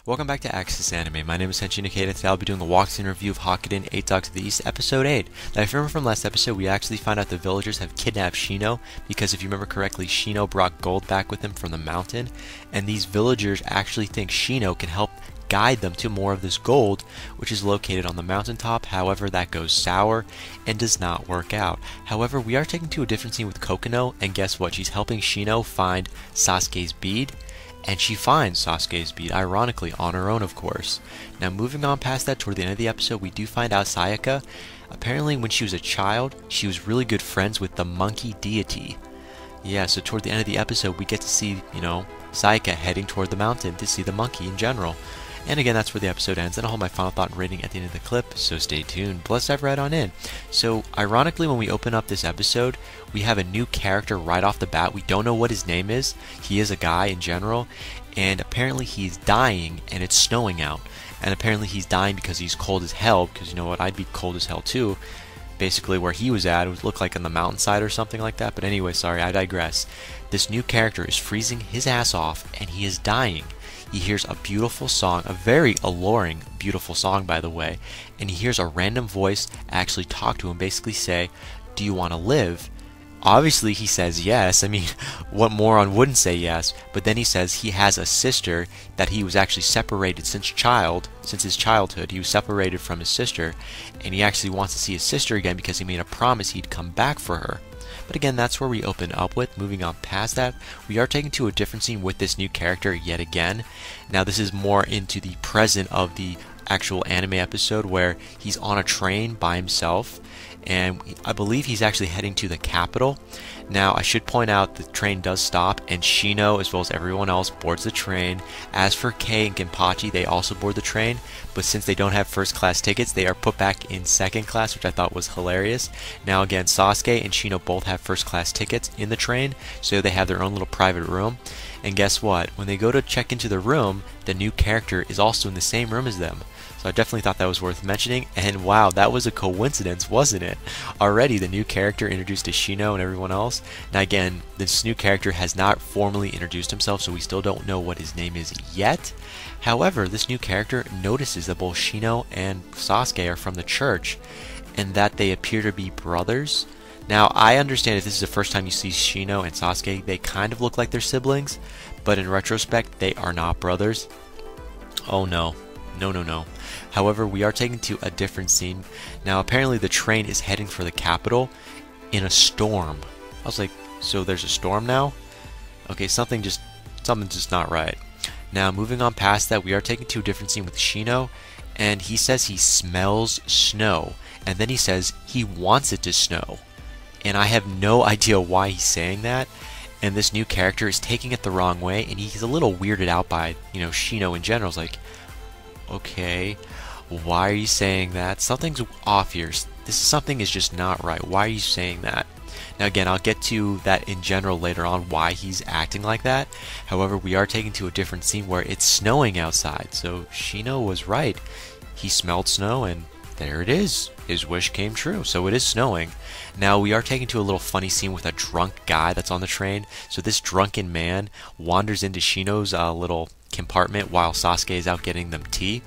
Welcome back to Access Anime. My name is Henshin Ikeda. Today I'll be doing a walkthrough review of Hakkenden 8 Dogs of the East, Episode 8. Now, if you remember from last episode, we actually found out the villagers have kidnapped Shino, because if you remember correctly, Shino brought gold back with him from the mountain, and these villagers actually think Shino can help guide them to more of this gold, which is located on the mountaintop. However, that goes sour and does not work out. However, we are taken to a different scene with Kokono, and guess what? She's helping Shino find Sasuke's bead. And she finds Sasuke's bead, ironically, on her own, of course. Now, moving on past that, toward the end of the episode, we do find out Sayaka, apparently when she was a child, she was really good friends with the monkey deity. Yeah, so toward the end of the episode, we get to see, Sayaka heading toward the mountain to see the monkey in general. And again, that's where the episode ends, and I'll hold my final thought and rating at the end of the clip, so stay tuned. But let's dive right on in. So, ironically, when we open up this episode, we have a new character right off the bat. We don't know what his name is. He is a guy in general, and apparently he's dying, and it's snowing out. And apparently he's dying because he's cold as hell, because you know what, I'd be cold as hell too. Basically where he was at, it would look like on the mountainside or something like that. But anyway, sorry, I digress. This new character is freezing his ass off, and he is dying. He hears a beautiful song, a very alluring, beautiful song, by the way, and he hears a random voice actually talk to him, basically say, "Do you want to live?" Obviously, he says yes. I mean, what moron wouldn't say yes? But then he says he has a sister that he was actually separated since his childhood. He was separated from his sister, and he actually wants to see his sister again because he made a promise he'd come back for her. But again, that's where we open up with. Moving on past that, we are taken to a different scene with this new character yet again. Now, this is more into the present of the actual anime episode where he's on a train by himself, and I believe he's actually heading to the capital. Now, I should point out the train does stop, and Shino, as well as everyone else, boards the train. As for Kei and Kenpachi, they also board the train, but since they don't have first class tickets, they are put back in second class, which I thought was hilarious. Now again, Sasuke and Shino both have first class tickets in the train, so they have their own little private room. And guess what? When they go to check into the room, the new character is also in the same room as them. So I definitely thought that was worth mentioning, and wow, that was a coincidence, wasn't it? Already the new character introduced to Shino and everyone else. Now again, this new character has not formally introduced himself, so we still don't know what his name is yet. However, this new character notices that both Shino and Sasuke are from the church, and that they appear to be brothers. Now, I understand if this is the first time you see Shino and Sasuke, they kind of look like they're siblings, but in retrospect, they are not brothers. Oh no. No. However, we are taken to a different scene. Now, apparently the train is heading for the capital in a storm. I was like, so there's a storm now? Okay, something's just not right. Now, moving on past that, we are taken to a different scene with Shino, and he says he smells snow, and then he says he wants it to snow. And I have no idea why he's saying that. And this new character is taking it the wrong way, and he's a little weirded out by, Shino in general. It's like, okay, why are you saying that? Something's off here. Something is just not right. Why are you saying that? Now again, I'll get to that in general later on, why he's acting like that. However, we are taken to a different scene where it's snowing outside. So Shino was right. He smelled snow, and there it is. His wish came true. So it is snowing. Now we are taken to a little funny scene with a drunk guy that's on the train. So this drunken man wanders into Shino's little compartment while Sasuke is out getting them tea.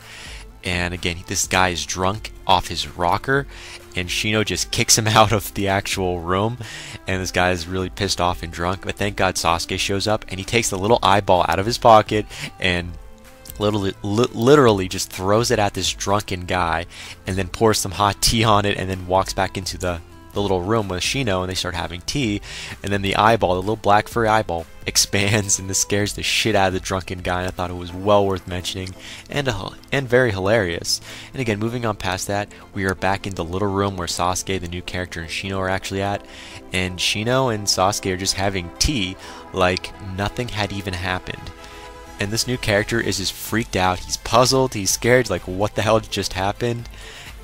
And again, this guy is drunk off his rocker, and Shino just kicks him out of the actual room, and this guy is really pissed off and drunk. But thank God Sasuke shows up, and he takes the little eyeball out of his pocket and literally just throws it at this drunken guy, and then pours some hot tea on it, and then walks back into the little room with Shino, and they start having tea. And then the eyeball, the little black furry eyeball, expands, and this scares the shit out of the drunken guy, and I thought it was well worth mentioning, and very hilarious. And again, moving on past that, we are back in the little room where Sasuke, the new character, and Shino are actually at, and Shino and Sasuke are just having tea like nothing had even happened. And this new character is just freaked out. He's puzzled, he's scared, like what the hell just happened?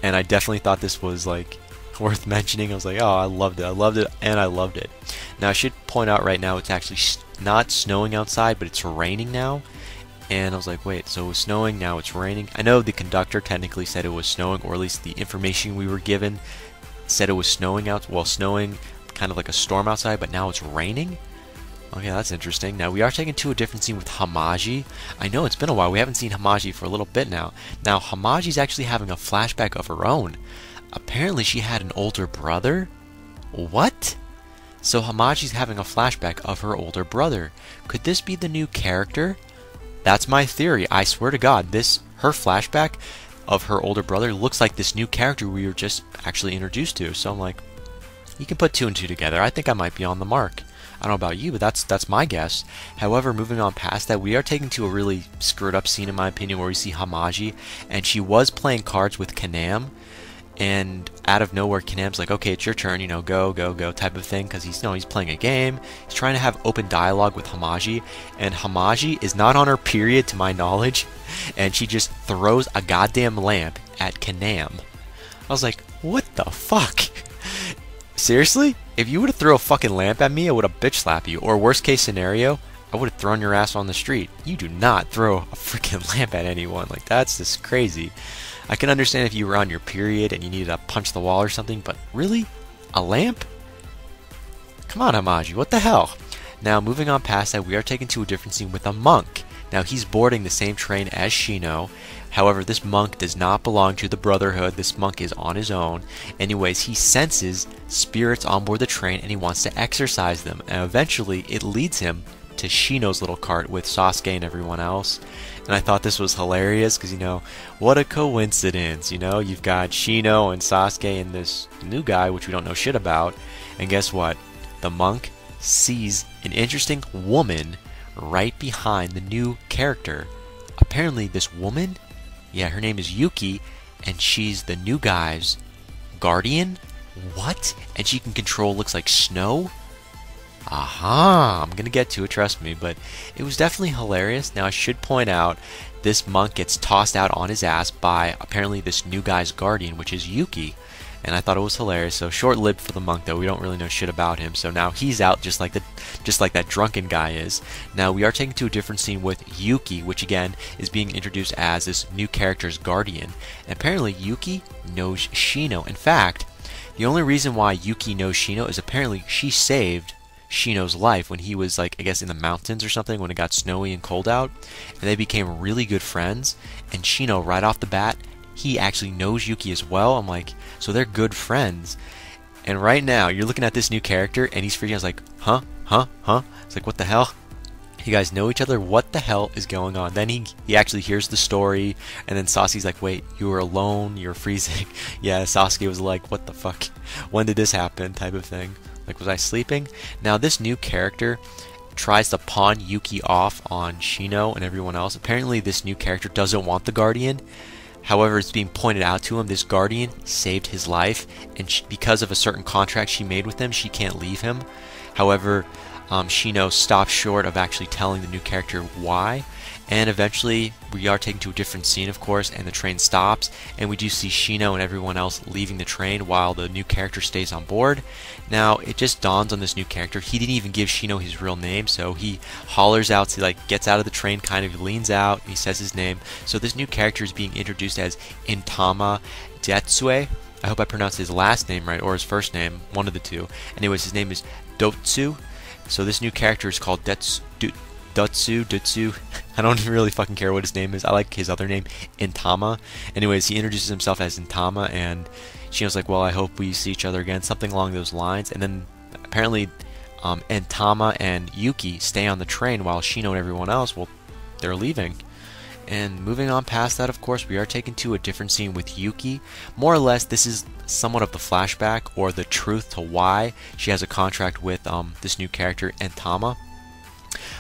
And I definitely thought this was like worth mentioning. I was like, oh, I loved it. Now, I should point out right now, it's actually not snowing outside, but it's raining now. And I was like, wait, so it was snowing, now it's raining. I know the conductor technically said it was snowing, or at least the information we were given said it was snowing out, well, snowing, kind of like a storm outside, but now it's raining? Okay, that's interesting. Now, we are taken to a different scene with Hamaji. I know it's been a while. We haven't seen Hamaji for a little bit now. Now, Hamaji's actually having a flashback of her own. Apparently, she had an older brother? What? So, Hamaji's having a flashback of her older brother. Could this be the new character? That's my theory. I swear to God, her flashback of her older brother looks like this new character we were just actually introduced to. So I'm like, you can put two and two together. I think I might be on the mark. I don't know about you, but that's my guess. However, moving on past that, we are taken to a really screwed up scene, in my opinion, where we see Hamaji, and she was playing cards with Kanam, and out of nowhere, Kanam's like, okay, it's your turn, you know, go, go, go, type of thing, because he's playing a game. He's trying to have open dialogue with Hamaji, and Hamaji is not on her period, to my knowledge, and she just throws a goddamn lamp at Kanam. I was like, what the fuck? Seriously? If you would have thrown a fucking lamp at me, I would have bitch slapped you. Or worst case scenario, I would have thrown your ass on the street. You do not throw a freaking lamp at anyone. Like, that's just crazy. I can understand if you were on your period and you needed to punch the wall or something, but really? A lamp? Come on, Hamaji, what the hell? Now, moving on past that, we are taken to a different scene with a monk. Now, he's boarding the same train as Shino. However, this monk does not belong to the Brotherhood. This monk is on his own. Anyways, he senses spirits on board the train and he wants to exorcise them. And eventually, it leads him to Shino's little cart with Sasuke and everyone else. And I thought this was hilarious because, you know, what a coincidence. You know, you've got Shino and Sasuke and this new guy, which we don't know shit about. And guess what? The monk sees an interesting woman right behind the new character. Apparently, this woman, yeah, her name is Yuki, and she's the new guy's guardian? What? And she can control, looks like snow? Aha! I'm gonna get to it, trust me, but it was definitely hilarious. Now, I should point out, this monk gets tossed out on his ass by, apparently, this new guy's guardian, which is Yuki. And I thought it was hilarious. So short-lived for the monk, though. We don't really know shit about him. So now he's out just like that drunken guy is. Now we are taken to a different scene with Yuki, which again is being introduced as this new character's guardian. And apparently Yuki knows Shino. In fact, the only reason why Yuki knows Shino is apparently she saved Shino's life when he was, like, I guess in the mountains or something when it got snowy and cold out. And they became really good friends. And Shino, right off the bat, he actually knows Yuki as well. I'm like, so they're good friends. And right now, you're looking at this new character, and he's freaking out, like, huh? It's like, what the hell? You guys know each other? What the hell is going on? Then he actually hears the story, and then Sasuke's like, wait, you were alone? You were freezing? Yeah, Sasuke was like, what the fuck? When did this happen? Type of thing. Like, was I sleeping? Now, this new character tries to pawn Yuki off on Shino and everyone else. Apparently, this new character doesn't want the Guardian. However, it's being pointed out to him, this Guardian saved his life, and because of a certain contract she made with him, she can't leave him. However, Shino stops short of actually telling the new character why, and eventually we are taken to a different scene, of course, and the train stops, and we do see Shino and everyone else leaving the train while the new character stays on board. Now, it just dawns on this new character, he didn't even give Shino his real name, so he hollers out, he like gets out of the train, kind of leans out, he says his name. So this new character is being introduced as Intama Detsue. I hope I pronounced his last name right, or his first name, one of the two. Anyways, his name is Dotsu. So this new character is called Dutsu. I don't really fucking care what his name is. I like his other name, Intama. Anyways, he introduces himself as Intama, and Shino's like, well, I hope we see each other again, something along those lines. And then apparently Intama and Yuki stay on the train while Shino and everyone else, well, they're leaving. And moving on past that, of course, we are taken to a different scene with Yuki. More or less, this is somewhat of the flashback or the truth to why she has a contract with this new character, Intama.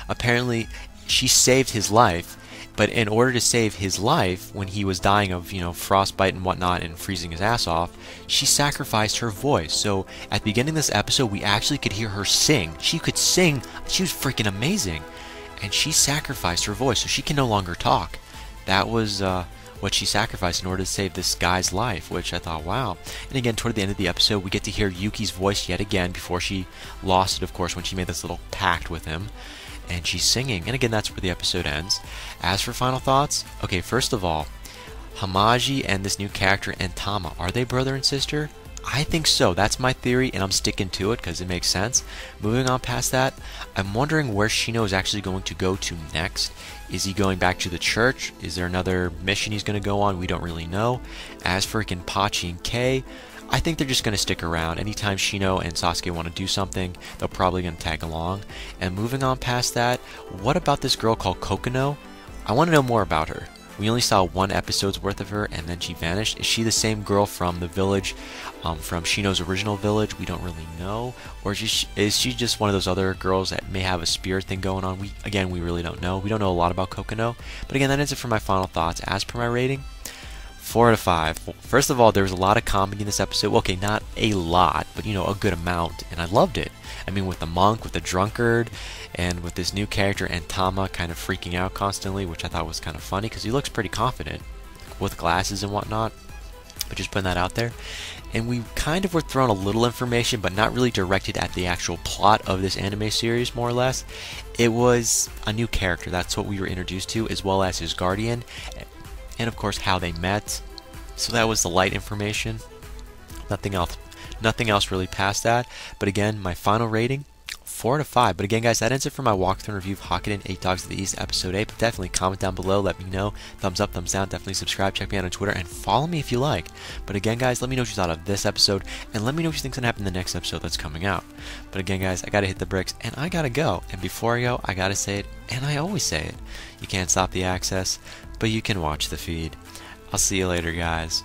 Apparently, she saved his life, but in order to save his life, when he was dying of, frostbite and whatnot and freezing his ass off, she sacrificed her voice. So at the beginning of this episode, we actually could hear her sing. She could sing. She was freaking amazing. And she sacrificed her voice, so she can no longer talk. That was what she sacrificed in order to save this guy's life, which I thought, wow. And again, toward the end of the episode, we get to hear Yuki's voice yet again before she lost it, of course, when she made this little pact with him. And she's singing, and again, that's where the episode ends. As for final thoughts, okay, first of all, Hamaji and this new character, Intama, are they brother and sister? I think so. That's my theory, and I'm sticking to it because it makes sense. Moving on past that, I'm wondering where Shino is actually going to go to next. Is he going back to the church? Is there another mission he's going to go on? We don't really know. As for Kenpachi and Kei, I think they're just going to stick around. Anytime Shino and Sasuke want to do something, they're probably going to tag along. And moving on past that, what about this girl called Kokono? I want to know more about her. We only saw one episode's worth of her, and then she vanished. Is she the same girl from the village, from Shino's original village? We don't really know. Or is she just one of those other girls that may have a spirit thing going on? We really don't know. We don't know a lot about Kokono. But again, that is it for my final thoughts. As per my rating, 4 out of 5. First of all, there was a lot of comedy in this episode. Well, okay, not a lot, but a good amount, and I loved it. I mean, with the monk, with the drunkard, and with this new character, Antama, kind of freaking out constantly, which I thought was kind of funny, because he looks pretty confident with glasses and whatnot, but just putting that out there. And we kind of were thrown a little information, but not really directed at the actual plot of this anime series, more or less. It was a new character, that's what we were introduced to, as well as his guardian, and of course how they met. So that was the light information. Nothing else really past that. But again, my final rating, 4 out of 5. But again, guys, that ends it for my walkthrough and review of Hakkenden 8 Dogs of the East episode 8. But definitely comment down below, let me know. Thumbs up, thumbs down, definitely subscribe, check me out on Twitter, and follow me if you like. But again, guys, let me know what you thought of this episode, and let me know what you think's gonna happen in the next episode that's coming out. But again, guys, I gotta hit the bricks, and I gotta go. And before I go, I gotta say it, and I always say it. You can't stop the access, but you can watch the feed. I'll see you later, guys.